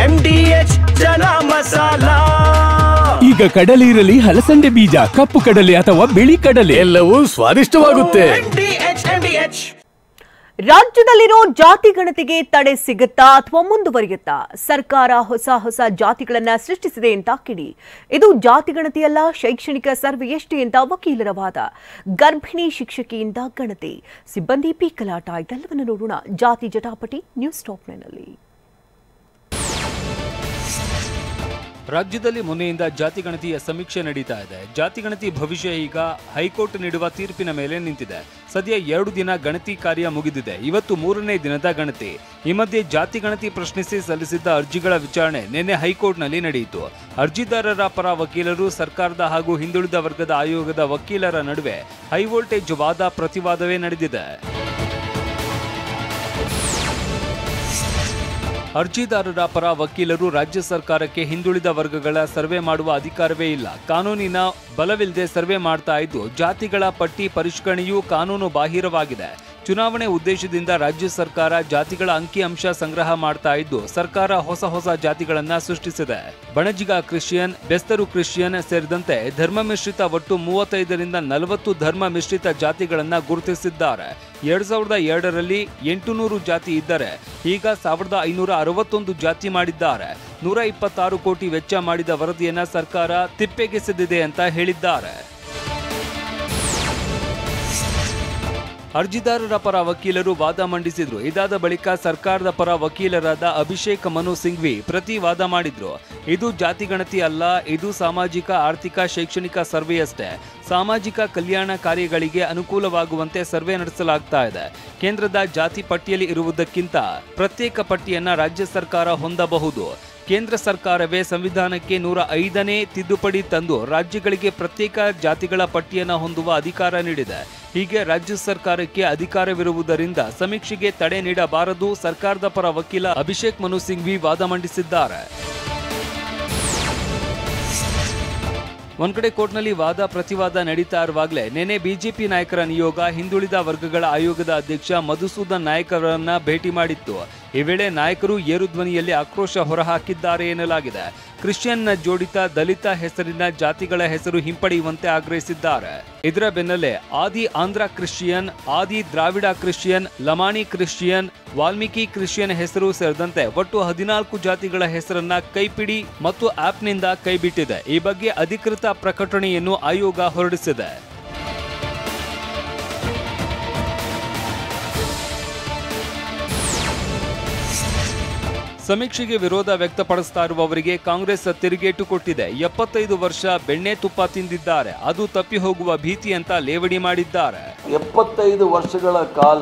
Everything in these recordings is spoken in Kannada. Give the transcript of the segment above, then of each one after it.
MDH ಜನ ಮಸಾಲಾ. ಈಗ ಕಡಲೆ ಇರಲಿ, ಹಲಸಂದೆ ಬೀಜ, ಕಪ್ಪು ಕಡಲೆ ಅಥವಾ ಬಿಳಿ ಕಡಲೆ, ಎಲ್ಲವೂ ಸ್ವಾದಿಷ್ಟವಾಗುತ್ತೆ. ರಾಜ್ಯದಲ್ಲಿರೋ ಜಾತಿ ಗಣತಿಗೆ ತಡೆ ಸಿಗುತ್ತಾ ಅಥವಾ ಮುಂದುವರಿಯುತ್ತಾ? ಸರ್ಕಾರ ಹೊಸ ಜಾತಿಗಳನ್ನ ಸೃಷ್ಟಿಸಿದೆ ಅಂತ ಕಿಡಿ. ಇದು ಜಾತಿ ಗಣತಿಯಲ್ಲ, ಶೈಕ್ಷಣಿಕ ಸರ್ವೆಯಷ್ಟೇ ಅಂತ ವಕೀಲರ ವಾದ. ಗರ್ಭಿಣಿ ಶಿಕ್ಷಕಿಯಿಂದ ಗಣತಿ, ಸಿಬ್ಬಂದಿ ಪೀಕಲಾಟ, ಇದೆಲ್ಲವನ್ನು ನೋಡೋಣ ಜಾತಿ ಜಟಾಪಟಿ ನ್ಯೂಸ್ ಟಾಪ್ 9ನಲ್ಲಿ. ರಾಜ್ಯದಲ್ಲಿ ಮೊನ್ನೆಯಿಂದ ಜಾತಿ ಗಣತಿಯ ಸಮೀಕ್ಷೆ ನಡೀತಾ ಇದೆ. ಜಾತಿ ಗಣತಿ ಭವಿಷ್ಯ ಈಗ ಹೈಕೋರ್ಟ್ ನೀಡುವ ತೀರ್ಪಿನ ಮೇಲೆ ನಿಂತಿದೆ. ಸದ್ಯ 2 ದಿನ ಗಣತಿ ಕಾರ್ಯ ಮುಗಿದಿದೆ. ಇವತ್ತು 3ನೇ ದಿನದ ಗಣತಿ. ಈ ಮಧ್ಯೆ ಜಾತಿ ಗಣತಿ ಪ್ರಶ್ನಿಸಿ ಸಲ್ಲಿಸಿದ್ದ ಅರ್ಜಿಗಳ ವಿಚಾರಣೆ ನಿನ್ನೆ ಹೈಕೋರ್ಟ್ನಲ್ಲಿ ನಡೆಯಿತು. ಅರ್ಜಿದಾರರ ಪರ ವಕೀಲರು, ಸರ್ಕಾರದ ಹಾಗೂ ಹಿಂದುಳಿದ ವರ್ಗದ ಆಯೋಗದ ವಕೀಲರ ನಡುವೆ ಹೈವೋಲ್ಟೇಜ್ ವಾದ ಪ್ರತಿವಾದವೇ ನಡೆದಿದೆ. ಅರ್ಜಿದಾರರ ಪರ ವಕೀಲರು ರಾಜ್ಯ ಸರ್ಕಾರಕ್ಕೆ ಹಿಂದುಳಿದ ವರ್ಗಗಳ ಸರ್ವೆ ಮಾಡುವ ಅಧಿಕಾರವೇ ಇಲ್ಲ, ಕಾನೂನಿನ ಬಲವಿಲ್ಲದೆ ಸರ್ವೆ ಮಾಡ್ತಾ ಇದ್ದು ಜಾತಿಗಳ ಪಟ್ಟಿ ಪರಿಷ್ಕರಣೆಯೂ ಕಾನೂನು ಬಾಹಿರವಾಗಿದೆ. ಚುನಾವಣೆ ಉದ್ದೇಶದಿಂದ ರಾಜ್ಯ ಸರ್ಕಾರ ಜಾತಿಗಳ ಅಂಕಿಅಂಶ ಸಂಗ್ರಹ ಮಾಡ್ತಾ ಇದ್ದು ಸರ್ಕಾರ ಹೊಸ ಜಾತಿಗಳನ್ನ ಸೃಷ್ಟಿಸಿದೆ. ಬಣಜಿಗ ಕ್ರಿಶ್ಚಿಯನ್, ಬೆಸ್ತರು ಕ್ರಿಶ್ಚಿಯನ್ ಸೇರಿದಂತೆ ಧರ್ಮ ಮಿಶ್ರಿತ ಒಟ್ಟು 35ರಿಂದ 40 ಧರ್ಮ ಮಿಶ್ರಿತ ಜಾತಿಗಳನ್ನ ಗುರುತಿಸಿದ್ದಾರೆ. 2002ರಲ್ಲಿ 800 ಜಾತಿ ಇದ್ದರೆ ಈಗ 1561 ಜಾತಿ ಮಾಡಿದ್ದಾರೆ. 126 ಕೋಟಿ ವೆಚ್ಚ ಮಾಡಿದ ವರದಿಯನ್ನ ಸರ್ಕಾರ ತಿಪ್ಪೆಗೆಸೆದಿದೆ ಅಂತ ಹೇಳಿದ್ದಾರೆ. ಅರ್ಜಿದಾರರ ಪರ ವಕೀಲರು ವಾದ ಮಂಡಿಸಿದ್ರು. ಇದಾದ ಬಳಿಕ ಸರ್ಕಾರದ ಪರ ವಕೀಲರಾದ ಅಭಿಷೇಕ್ ಮನು ಸಿಂಘ್ವಿ ಪ್ರತಿ ವಾದ ಮಾಡಿದ್ರು. ಇದು ಜಾತಿ ಗಣತಿ ಅಲ್ಲ, ಇದು ಸಾಮಾಜಿಕ, ಆರ್ಥಿಕ, ಶೈಕ್ಷಣಿಕ ಸರ್ವೆಯಷ್ಟೇ. ಸಾಮಾಜಿಕ ಕಲ್ಯಾಣ ಕಾರ್ಯಗಳಿಗೆ ಅನುಕೂಲವಾಗುವಂತೆ ಸರ್ವೆ ನಡೆಸಲಾಗ್ತಾ ಇದೆ. ಕೇಂದ್ರದ ಜಾತಿ ಪಟ್ಟಿಯಲ್ಲಿ ಇರುವುದಕ್ಕಿಂತ ಪ್ರತ್ಯೇಕ ಪಟ್ಟಿಯನ್ನ ರಾಜ್ಯ ಸರ್ಕಾರ ಹೊಂದಬಹುದು. ಕೇಂದ್ರ ಸರ್ಕಾರವೇ ಸಂವಿಧಾನಕ್ಕೆ 105ನೇ ತಿದ್ದುಪಡಿ ತಂದು ರಾಜ್ಯಗಳಿಗೆ ಪ್ರತ್ಯೇಕ ಜಾತಿಗಳ ಪಟ್ಟಿಯನ್ನು ಹೊಂದುವ ಅಧಿಕಾರ ನೀಡಿದೆ. ಹೀಗೆ ರಾಜ್ಯ ಸರ್ಕಾರಕ್ಕೆ ಅಧಿಕಾರವಿರುವುದರಿಂದ ಸಮೀಕ್ಷೆಗೆ ತಡೆ ನೀಡಬಾರದು. ಸರ್ಕಾರದ ಪರ ವಕೀಲ ಅಭಿಷೇಕ್ ಮನು ಸಿಂಘ್ವಿ ವಾದ ಮಂಡಿಸಿದ್ದಾರೆ. ಒಂದ್ ಕಡೆ ಕೋರ್ಟ್ನಲ್ಲಿ ವಾದ ಪ್ರತಿವಾದ ನಡೀತಾ ಇರುವಾಗಲೇ ನಿನ್ನೆ ಬಿಜೆಪಿ ನಾಯಕರ ನಿಯೋಗ ಹಿಂದುಳಿದ ವರ್ಗಗಳ ಆಯೋಗದ ಅಧ್ಯಕ್ಷ ಮಧುಸೂದನ್ ನಾಯಕ್ ಅವರನ್ನ ಭೇಟಿ ಮಾಡಿತ್ತು. ಈ ವೇಳೆ ನಾಯಕರು ಏರು ಧ್ವನಿಯಲ್ಲಿ ಆಕ್ರೋಶ ಹೊರಹಾಕಿದ್ದಾರೆ ಎನ್ನಲಾಗಿದೆ. ಕ್ರಿಶ್ಚಿಯನ್ನ ಜೋಡಿತ ದಲಿತ ಹೆಸರಿನ ಜಾತಿಗಳ ಹೆಸರು ಹಿಂಪಡೆಯುವಂತೆ ಆಗ್ರಹಿಸಿದ್ದಾರೆ. ಇದರ ಬೆನ್ನಲ್ಲೇ ಆದಿ Andhra Christian, Adi Dravida Christian, Lamani Christian, Valmiki Christian ಹೆಸರು ಸೇರಿದಂತೆ ಒಟ್ಟು 14 ಜಾತಿಗಳ ಹೆಸರನ್ನ ಕೈಪಿಡಿ ಮತ್ತು ಆಪ್ನಿಂದ ಕೈಬಿಟ್ಟಿದೆ. ಈ ಬಗ್ಗೆ ಅಧಿಕೃತ ಪ್ರಕಟಣೆಯನ್ನು ಆಯೋಗ ಹೊರಡಿಸಿದೆ. ಸಮೀಕ್ಷೆಗೆ ವಿರೋಧ ವ್ಯಕ್ತಪಡಿಸ್ತಾ ಇರುವವರಿಗೆ ಕಾಂಗ್ರೆಸ್ ತಿರುಗೇಟು ಕೊಟ್ಟಿದೆ. 75 ವರ್ಷ ಬೆಣ್ಣೆ ತುಪ್ಪ ತಿಂದಿದ್ದಾರೆ, ಅದು ತಪ್ಪಿ ಹೋಗುವ ಭೀತಿ ಅಂತ ಲೇವಡಿ ಮಾಡಿದ್ದಾರೆ. 75 ವರ್ಷಗಳ ಕಾಲ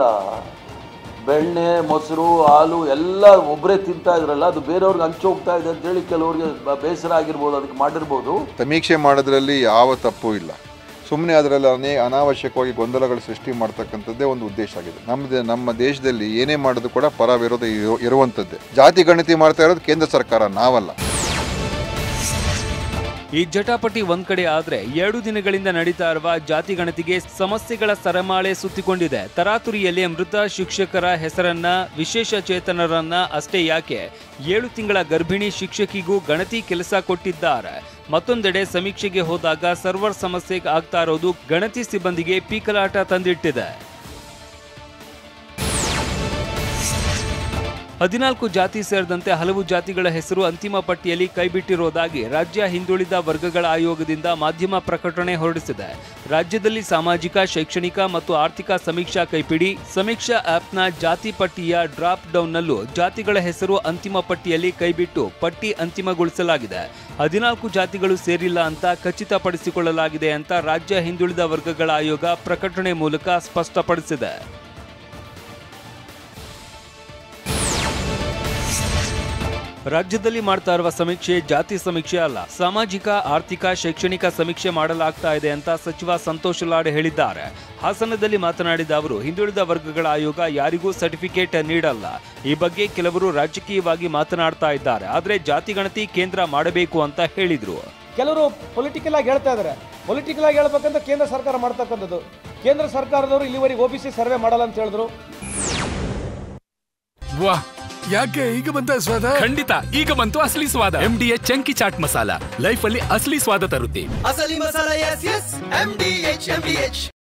ಬೆಣ್ಣೆ, ಮೊಸರು, ಹಾಲು ಎಲ್ಲ ಒಬ್ಬರೇ ತಿಂತಾ ಇದ್ರಲ್ಲ, ಅದು ಬೇರೆಯವ್ರಿಗೆ ಹಂಚೋಗ್ತಾ ಇದೆ ಅಂತ ಹೇಳಿ ಕೆಲವರಿಗೆ ಬೇಸರ ಆಗಿರ್ಬೋದು, ಅದಕ್ಕೆ ಮಾಡಿರ್ಬೋದು. ಸಮೀಕ್ಷೆ ಮಾಡೋದ್ರಲ್ಲಿ ಯಾವ ತಪ್ಪು ಇಲ್ಲ. ಸುಮ್ಮನೆ ಅದರಲ್ಲಿ ಅನಾವಶ್ಯಕವಾಗಿ ಗೊಂದಲಗಳು ಸೃಷ್ಟಿ ಮಾಡ್ತಕ್ಕಂಥದ್ದೇ ಒಂದು ಉದ್ದೇಶ ಆಗಿದೆ. ನಮ್ಮ ದೇಶದಲ್ಲಿ ಏನೇ ಮಾಡೋದು ಕೂಡ ಪರ ವಿರೋಧ ಇರುವಂಥದ್ದೇ. ಜಾತಿ ಗಣತಿ ಮಾಡ್ತಾ ಇರೋದು ಕೇಂದ್ರ ಸರ್ಕಾರ, ನಾವಲ್ಲ. ಈ ಜಟಾಪಟಿ ಒಂದ್ ಕಡೆ ಆದ್ರೆ 2 ದಿನಗಳಿಂದ ನಡೀತಾ ಇರುವ ಜಾತಿ ಗಣತಿಗೆ ಸಮಸ್ಯೆಗಳ ಸರಮಾಳೆ ಸುತ್ತಿಕೊಂಡಿದೆ. ತರಾತುರಿಯಲ್ಲಿ ಮೃತ ಶಿಕ್ಷಕರ ಹೆಸರನ್ನ, ವಿಶೇಷ ಚೇತನರನ್ನ ಅಷ್ಟೇ ಯಾಕೆ 7 ತಿಂಗಳ ಗರ್ಭಿಣಿ ಶಿಕ್ಷಕಿಗೂ ಗಣತಿ ಕೆಲಸ ಕೊಟ್ಟಿದ್ದಾರೆ. ಮತ್ತೊಂದೆಡೆ ಸಮೀಕ್ಷೆಗೆ ಹೋದಾಗ ಸರ್ವರ್ ಸಮಸ್ಯೆ ಆಗ್ತಾ ಇರೋದು ಗಣತಿ ಸಿಬ್ಬಂದಿಗೆ ಪೀಕಲಾಟ ತಂದಿಟ್ಟಿದೆ. 14 ಜಾತಿ ಸೇರಿದಂತೆ ಹಲವು ಜಾತಿಗಳ ಹೆಸರು ಅಂತಿಮ ಪಟ್ಟಿಯಲ್ಲಿ ಕೈಬಿಟ್ಟಿರುವುದಾಗಿ ರಾಜ್ಯ ಹಿಂದುಳಿದ ವರ್ಗಗಳ ಆಯೋಗದಿಂದ ಮಾಧ್ಯಮ ಪ್ರಕಟಣೆ ಹೊರಡಿಸಿದೆ. ರಾಜ್ಯದಲ್ಲಿ ಸಾಮಾಜಿಕ, ಶೈಕ್ಷಣಿಕ ಮತ್ತು ಆರ್ಥಿಕ ಸಮೀಕ್ಷಾ ಕೈಪಿಡಿ, ಸಮೀಕ್ಷಾ ಆಪ್ನ ಜಾತಿ ಪಟ್ಟಿಯ ಡ್ರಾಪ್ ಡೌನ್ನಲ್ಲೂ ಜಾತಿಗಳ ಹೆಸರು ಅಂತಿಮ ಪಟ್ಟಿಯಲ್ಲಿ ಕೈಬಿಟ್ಟು ಪಟ್ಟಿ ಅಂತಿಮಗೊಳಿಸಲಾಗಿದೆ. 14 ಜಾತಿಗಳು ಸೇರಿಲ್ಲ ಅಂತ ಖಚಿತಪಡಿಸಿಕೊಳ್ಳಲಾಗಿದೆ ಅಂತ ರಾಜ್ಯ ಹಿಂದುಳಿದ ವರ್ಗಗಳ ಆಯೋಗ ಪ್ರಕಟಣೆ ಮೂಲಕ ಸ್ಪಷ್ಟಪಡಿಸಿದೆ. ರಾಜ್ಯದಲ್ಲಿ ಮಾಡ್ತಾ ಇರುವ ಸಮೀಕ್ಷೆ ಜಾತಿ ಸಮೀಕ್ಷೆ ಅಲ್ಲ, ಸಾಮಾಜಿಕ, ಆರ್ಥಿಕ, ಶೈಕ್ಷಣಿಕ ಸಮೀಕ್ಷೆ ಮಾಡಲಾಗ್ತಾ ಇದೆ ಅಂತ ಸಚಿವ ಸಂತೋಷ್ ಲಾಡ್ ಹೇಳಿದ್ದಾರೆ. ಹಾಸನದಲ್ಲಿ ಮಾತನಾಡಿದ ಅವರು, ಹಿಂದುಳಿದ ವರ್ಗಗಳ ಆಯೋಗ ಯಾರಿಗೂ ಸರ್ಟಿಫಿಕೇಟ್ ನೀಡಲ್ಲ. ಈ ಬಗ್ಗೆ ಕೆಲವರು ರಾಜಕೀಯವಾಗಿ ಮಾತನಾಡ್ತಾ ಇದ್ದಾರೆ. ಆದರೆ ಜಾತಿ ಗಣತಿ ಕೇಂದ್ರ ಮಾಡಬೇಕು ಅಂತ ಹೇಳಿದ್ರು. ಕೆಲವರು ಪೊಲಿಟಿಕಲ್ ಆಗಿ ಹೇಳ್ತಾ ಇದ್ದಾರೆ. ಪೊಲಿಟಿಕಲ್ ಆಗಿ ಹೇಳ್ಬೇಕಂತ ಕೇಂದ್ರ ಸರ್ಕಾರ ಮಾಡ್ತಕ್ಕಂಥದ್ದು. ಕೇಂದ್ರ ಸರ್ಕಾರದವರು ಇಲ್ಲಿವರೆಗೆ OBC ಸರ್ವೆ ಮಾಡಲ್ಲ ಅಂತ ಹೇಳಿದ್ರು. ಯಾಕೆ ಈಗ ಬಂತ ಸ್ವಾದ? ಖಂಡಿತ ಈಗ ಬಂತು ಅಸಲಿ ಸ್ವಾದ. MDH chunky chaat masala life ಅಲ್ಲಿ ಅಸಲಿ ಸ್ವಾದ ತರುತ್ತೆ. ಅಸಲಿ ಮಸಾಲ. S S MDH.